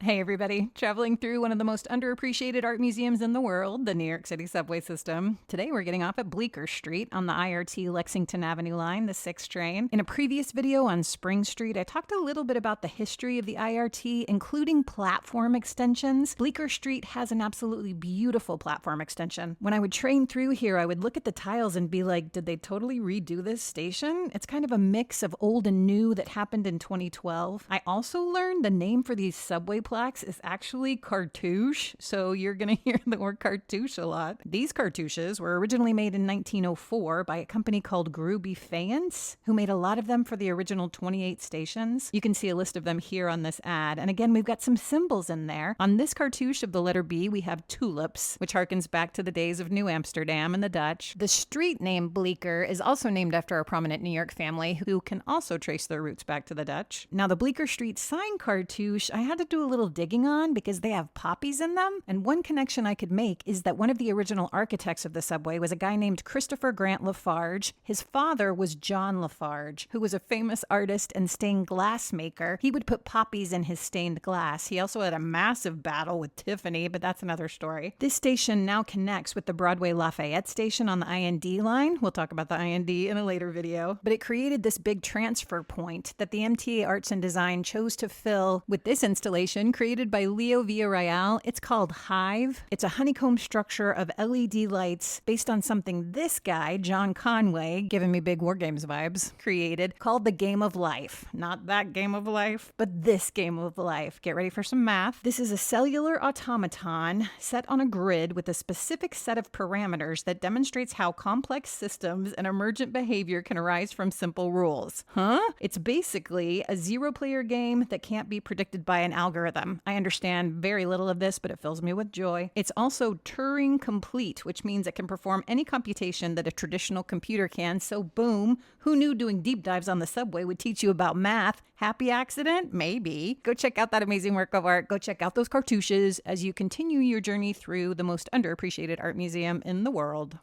Hey everybody, traveling through one of the most underappreciated art museums in the world, the New York City subway system. Today we're getting off at Bleecker Street on the IRT Lexington Avenue line, the 6 train. In a previous video on Spring Street, I talked a little bit about the history of the IRT, including platform extensions. Bleecker Street has an absolutely beautiful platform extension. When I would train through here, I would look at the tiles and be like, did they totally redo this station? It's kind of a mix of old and new that happened in 2012. I also learned the name for these subway plaques is actually cartouche, so you're gonna hear the word cartouche a lot. These cartouches were originally made in 1904 by a company called Gruby Fayence, who made a lot of them for the original 28 stations. You can see a list of them here on this ad, and again, we've got some symbols in there. On this cartouche of the letter B, we have tulips, which harkens back to the days of New Amsterdam and the Dutch. The street name Bleecker is also named after a prominent New York family who can also trace their roots back to the Dutch. Now, the Bleecker Street sign cartouche, I had to do a little digging on because they have poppies in them. And one connection I could make is that one of the original architects of the subway was a guy named Christopher Grant Lafarge. His father was John Lafarge, who was a famous artist and stained glass maker. He would put poppies in his stained glass. He also had a massive battle with Tiffany, but that's another story. This station now connects with the Broadway Lafayette station on the IND line. We'll talk about the IND in a later video. But it created this big transfer point that the MTA Arts and Design chose to fill with this installation created by Leo Villarreal. It's called Hive. It's a honeycomb structure of LED lights based on something this guy, John Conway, giving me big War Games vibes, created, called the Game of Life. Not that game of life, but this game of life. Get ready for some math. This is a cellular automaton set on a grid with a specific set of parameters that demonstrates how complex systems and emergent behavior can arise from simple rules. Huh? It's basically a zero-player game that can't be predicted by an algorithm. I understand very little of this, but it fills me with joy. It's also Turing complete, which means it can perform any computation that a traditional computer can. So boom, who knew doing deep dives on the subway would teach you about math? Happy accident? Maybe. Go check out that amazing work of art. Go check out those cartouches as you continue your journey through the most underappreciated art museum in the world.